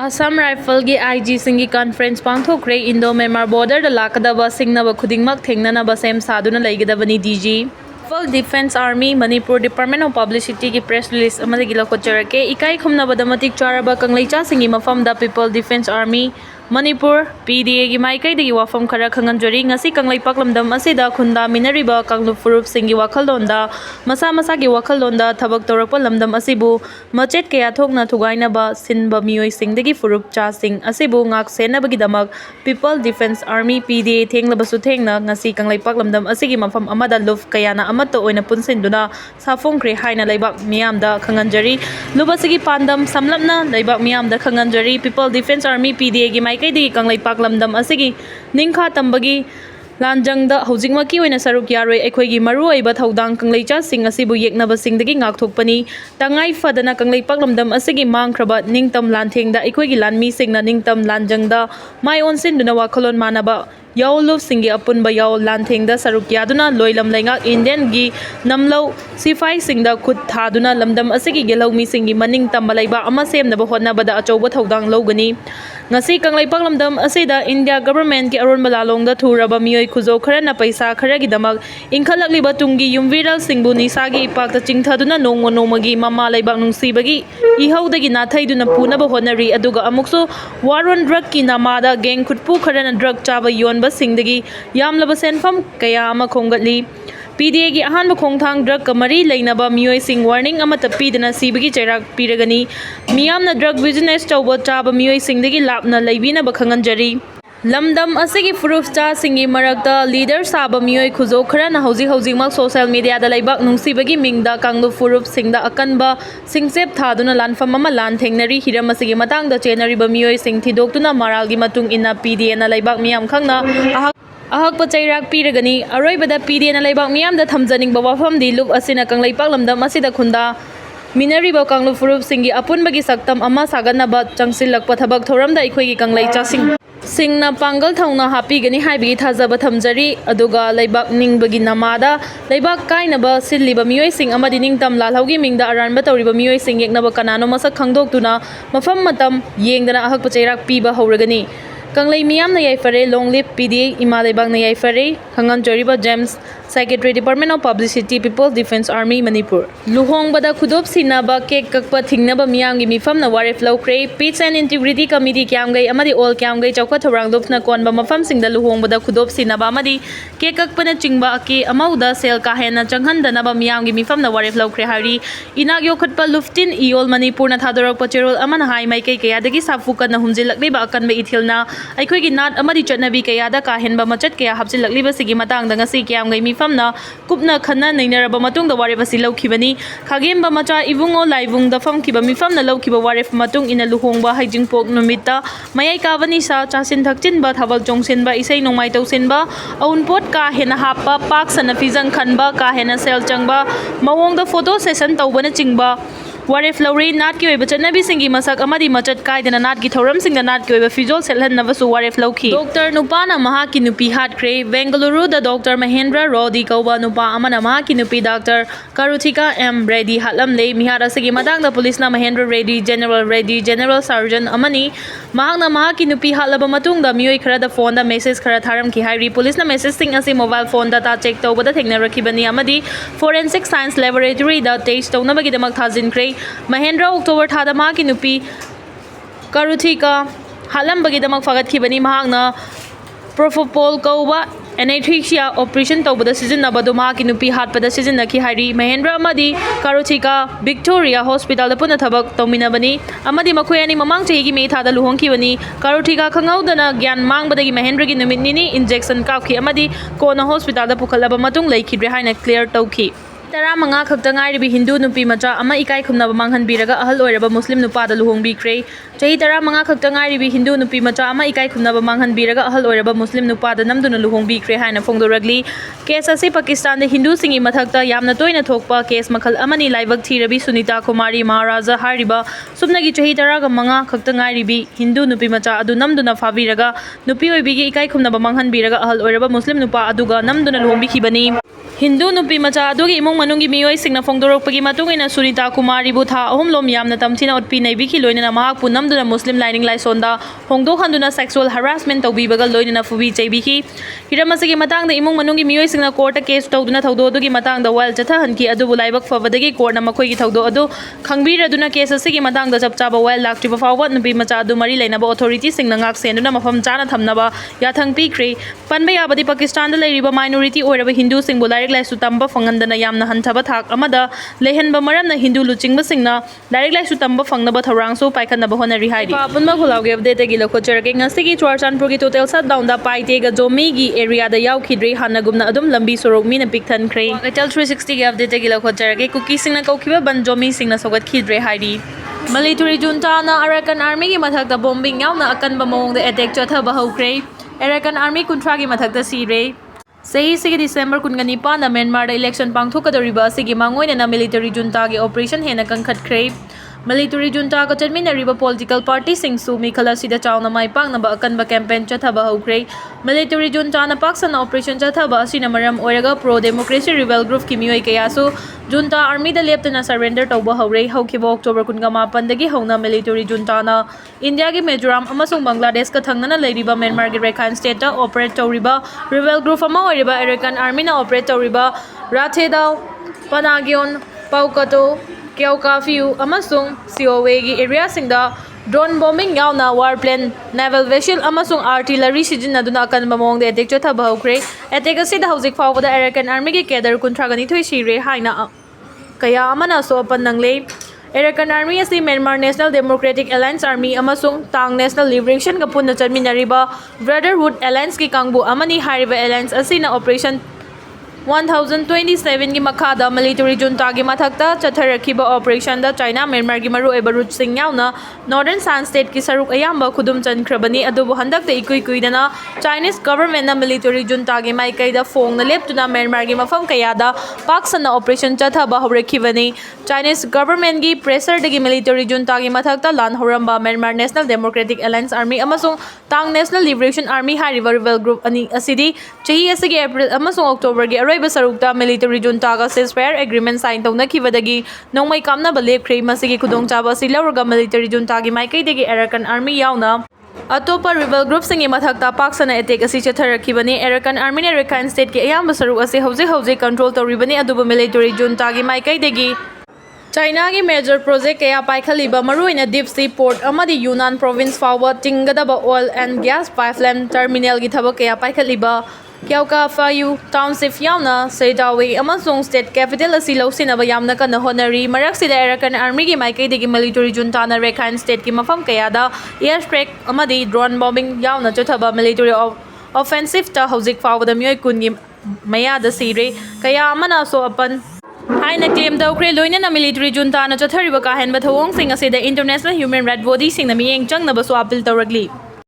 Assam Rifle की IG सिंगी conference पांथोखरे इंडो म्यांमार बॉर्डर द लाकदबा सिंगनबा खुदिंगमक थेंगननबा सेम सादुना लैगदबनी DG Full Defense Army Manipur Department of Publicity की प्रेस रिलीज अमदगी लखोचरके इकाई खुमनबदा मतिक चारबा कंगलेचा सिंगी मफमदा People Defense Army Manipur PDA की माइकैदगी वाफम खरा खंगनजरी ngasi कंगलै पाकलमदम असिदा खुंदा मिनरिबा कांगलु फुरुप सिंगी वाखलदोंदा मसा मसा की वाखलदोंदा थबक तौरकपा लमदम असिबु मचेट कया थोकना थुगाइनबा सिनबा मियोय सिंगदगी फुरुप चा सिंग असिबु ngak सेनबगीदमक People Defense Army PDA थेंगलबसु थेंगना ngasi कंगलै पाकलमदम असिगी मफम अमदा लुफ कयाना अमत्तो ओइना पुनसिनदुना साफोंख्रे हाइना लैबाक मियामदा खंगनजरी लुबसगी पांदम समलपना लैबाक मियामदा खंगनजरी People Defense Army PDA की माइकैदगी कंगलै पाकलमदम असिगी निंखा तंबगी लांजंगदा हौजिंगमकी ओइना सरुक यारोय अखोइगी मरुओइबा थौदांग कंगलैचा सिंग असिबु येकनबा सिंगदगी ngakthokpani तंगाई फदना कंगलै पाकलमदम असिगी मांगख्रबा निंगतम लानथेंगदा अखोइगी लानमी सिंगना निंगतम लांजंगदा माय ओनसिनदुना वाखलोन मानबा याओ लुफ सिंगी अपुनबा याओ लानथेंगदा सरुक यादुना लोइलम लैंगाक इंडियन गी नमलौ सिफाई सिंगदा खुद थादुना लमदम असिगी गेलौमी सिंगी मनिंग तंबा लैबा अमा सेमनबा होटनबदा अचौबा थौदांग लौगनी ngasi kanglai paklamdam asida India government ki aron balalongda thuraba miyoi khujo kharana paisa kharagi damak inkhalakliba tungi yumviral singbu nisagi ipakta chingthaduna nongmo nomagi mama laibak nungsibagi ihaudagi nathaiduna punaba honari aduga amukso waron drug ki namada gang khutpu kharana drug chaba yonba singdagi yamlaba senfam kaya ama khongatli PDA की Ahaan खोंगथांग drug कमरी लेनबा मियोय सिंग warning अमत पीदना सीबगी चैराक पीरगनी मियामना drug business चौब चाब मियोय सिंगदगी लापना लैबिनबा खंगनजरी लमदम असिगी फुरुफ चा सिंगी मरकता leader साब मियोय खुजो Kharna हौजिमक social media दा लैबाक नुंसीबगी मिंगदा कांगलु फुरुफ सिंगदा अकनबा सिंगसेप थादुना लानफम अमा लान थेंगनरी Hiram असिगी मतंगदा चेनरिबा मियोय सिंग थिदोक्तुना मरालगी मतुंग इना PDA ना लैबाक मियाम खंगना अहक चैराक पीरगनी अरोइबदा PDA ना लैबाक मियामदा थमजनिंगबा वाफमदी loop असिना कंगलै पाकलमदम असिदा खुंदा मिनरिबा कांगलु फुरुप सिंगी अपुनबगी सक्तम अमा सागनबा चंगसिलकपा थबक थोरमदा इखोइगी कंगलै चासिंग सिंगना पांगल थौना हापीगनी हाइबगी थाजबा थमजरी अदुगा लैबाक निंगबगी नमादा लैबाक काइनबा सिल्लिबा मियोय सिंग अमदि निंगतम लालहौगी मिंगदा अरानबा तौरिबा मियोय सिंग येकनबा कनानो मसक खंगदोक्तुना मफम मतम येंगदना अहक चैराक पीबा हौरगनी कंगलै मियामना याइफरे लॉन्ग लिव PDA इमा लैबाकना याइफरे खंगन जोरिबा James Secretary Department of Publicity People Defense Army Manipur लुहोंगबदा खुदोप सिनाबा केक ककपा थिंगनबा मियामगी मिफमना वारेफ लौख्रे Peace and Integrity Committee क्यामगै अमदि ऑल क्यामगै चौखा थौरांग लुफना कोनबा मफम सिंगदा लुहोंगबदा खुदोप सिनाबा अमदि केक ककपना चिंगबा के अमौदा सेल काहेना चंगहनदनबा मियामगी मिफमना वारेफ लौख्रे हारी इनाग योखटपा लुफ्टिन इओल मणिपुरना थादोरकपा चेरोल अमना हाई माइकै कयादगी साफु कन्ना हुमजिलकलिबा अकनबा इथिलना अखोइगी नाट अमदि चटनबी कयादा काहेनबा मचट कया हापजिलकलिबा सिगी मतंगदा ngasi क्यामगै मिफमना कुपना खन्ना नैनरबा मतुंग द वारेफ असि लौखिबनी खागेमबा मचा इबुंगो लाइबुंग द फमखिबा मिफमना लौखिबा वारेफ मतुंग इना लुहोंगबा हाइजिंगपोक नुमित्ता मयाई काबनी सा चासिन थकचिनबा थाबल चोंगसिनबा इसै नोंमाइ तौसिनबा अउनपोट का हेना हापा पाक सन फिजंग खनबा का हेना सेल चंगबा मवोंग द फोटो सेशन तौबना चिंगबा वारेफ लौरी नाट की चटनबी सिंगी मसक अमदि मचट कायदना नाट की थौरम सिंग नाट की फिजोल सेलहनबसु वारेफ लौखी डॉक्टर नुपाना महा की नुपी हाटख्रे बेंगलुरु द डॉक्टर महेंद्र रोडी कौबा नुपा अमना महा की नुपी डॉक्टर कारुथिका M रेडी हालमले मिहार असगी मदांग पुलिसना महेंद्र रेडी जनरल सर्जन अमनी महांगना महा की नुपी हालब मतुंग द मियोय खरा द फोन द मेसेज खरा थारम की हाइरी पुलिसना मेसेज सिंग असि मोबाइल फोन डाटा चेक तौबदा थेंगनरखिबनी अमदी फोरेंसिक साइंस लैबोरेटरी द टेस्ट तौनबगीदमक थाजिनख्रे महेंद्र अक्टोबर थादा मा की नुपी कारुथिका हालमबगीदमक फगतखिबनी महांगना प्रोफोपोल कौबा एनेथ्रिक्सिया ऑपरेशन तौबदा सिजनबदो मा की नुपी हाटपदा सिजनखि हारी महेंद्र अमदी कारुथिका विक्टोरिया हॉस्पिटल द पुना थबक तौमिनबनी अमदी मखोय अनि ममांग चेगी मे थादा लुहोंखिबनी कारुथिका खंगौदना ज्ञान मांगबदगी महेंद्र की नुमितनिनी इंजेक्शन काखि अमदी कोना हॉस्पिटल द पुखलबा मतुंग लैखिद्रे हाइना क्लियर तौखि तरा मंगा खक्तंगाइरबी हिंदू नुपी मचा अमा इकाई खुमनबा मांगहनबीरगा अहल ओइरबा मुस्लिम नुपादा लुहोंगबीख्रे चही तरा मंगा खक्तंगाइरबी हिंदू नुपी मचा अमा इकाई खुमनबा मांगहनबीरगा अहल ओइरबा मुस्लिम नुपादा नमदुना लुहोंगबीख्रे हाइना फोंदोरगली केस असे पाकिस्तान दे हिंदू सिंगी मथक्ता यामना तोइना थोकपा केस मखल अमनी लाइबक थीरबी सुनीता कुमारी महाराजा हारिबा सुमनगी चही तरागा मंगा खक्तंगाइरबी हिंदू नुपी मचा अदु नमदुना फाबीरगा नुपी ओइबीगी इकाई खुमनबा मांगहनबीरगा अहल ओइरबा मुस्लिम नुपा अदुगा नमदुना लुहोंगबीखिबनी Hindu Nupi Machadu Imung Manungi Mio Singna Fongdorokpagi Matungina Sunita Kumari Butha Home Lom Yamna Tamtina Utpi Nabiki Loina Mahak Punam Duna Muslim Lining Laisonda Hongdo Handuna sexual harassment of Bibagal Loina Fubi Jbiki Hiramasaki Matang the Imung Manungi Mio Singna court a case Toduna Todogi Matang the Wild Chatahanki Adu Laibak for Vadagi court Namakoi Todo Ado Kangbira Duna case Sigi Matang the Chapchaba Wild Lak Tripa Forward Nupi Machadu Mari Lainaba authority Singangak Senduna Mafam Jana Thamnaba Yathang Pikre Panbaya Badi Pakistan the Lariba minority or a Hindu singular Laisu Tamba Fangandana Yamna Hantaba Thak Amada Lehenba Maramna Hindu Luching Basingna Direct Laisu Tamba Fangaba Tharangso Paikana Bahonari Hidi Papunma Hula gave the Giloko Cherking a Siki Chwarchan Purgi Total Shutdown the Paitega Zomi area the Yaukidri Hanagumna Adum Lambi Sorok Mina Pictan Cray Hotel 360 gave the Giloko Cherake Kuki Singna Kokiba Banjomi Singna Sogat Kidre Hidi Military junta na Arakan Army gi mathakta bombing yauna akan bamong the attack chatha bahukre Arakan Army kuntra gi mathakta SIRE Sahi sigi December kungani pa na Myanmar election pangthokadoriba sigi mangoina na military junta gi operation hena kangkhatkhre Military junta ka chanminariba political party sing Zomi khala sida chawna mai pangna ba akan ba campaign chathaba hokre Military junta na paksa na operation chathaba asina maram oiraga pro democracy rebel group ki mioi kayasu junta army da leptana surrender tawba hore haukiba October 18 dagi hauna military junta na India gi Mizoram amasung Bangladesh ka thangna leiriba Myanmar gi Rakhine state ta operate tawriba rebel group ama oiriba Arakan army na operate tawriba Rathedau Panagyon Paukato Kyaukafyu amasung COA gi area singda drone bombing yauna warplane naval vessel amasung artillery sijinaduna akan bamong de attack chotha bahukre attack asida hauzik fawda Arakan army gi cadre kuntragani thoi SIRE haina kaya amana so panangle Arakan army asi Myanmar National Democratic Alliance army amasung Tang National Liberation ka punna chanminariba Brotherhood Alliance ki kangbu amani hariba alliance asina operation 1027 gi makhada military junta gi mathakta chatharakiba operation da China Myanmar gi Maruoiba route sing yauna Northern San state ki saruk ayamba khudum chankrabani adubu handakta ikui kuidana Chinese government na military junta gi maikai da fong na leptuna Myanmar gi mafam kayada paksana operation chathaba haurekhibani Chinese government gi pressure dagi military junta gi mathakta lan horamba Myanmar National Democratic Alliance army amasung Tang National Liberation Army hariba rebel group ani asidi chahi asigi April amasung October gi Sarukta military junta ga ceasefire agreement sign tawna khibadagi nongmai kamna balep khrei masigi khudong chaba silauraga military junta gi maikai degi Arakan army yauna Atopa rebel group singi mathakta paksana attack asi chatharakhibani Arakan army ne Rakhine state ki ayamba saruk asi hauze control tawribani adubu military junta gi maikai degi China gi major project kaya paikhaliba maruina deep sea port amadi Yunnan province forward tingadaba oil and gas pipeline terminal gi thabak kaya paikhaliba Kyaukafyu township yauna Seidawi amasung state capital asi lausinaba yamna kana honari maraksida Arakan army gi maikai degi military junta na Rakhine state ki mafam kayada airstrike amadi drone bombing yauna chathaba military offensive ta hauzik fawda mioi kun gi mayada SIRE kaya amana so apan Haina claim daukre loina na military junta na chathariba ka henba thawong sing asida international human rights body sing na miyeng chang na baso appeal tawragli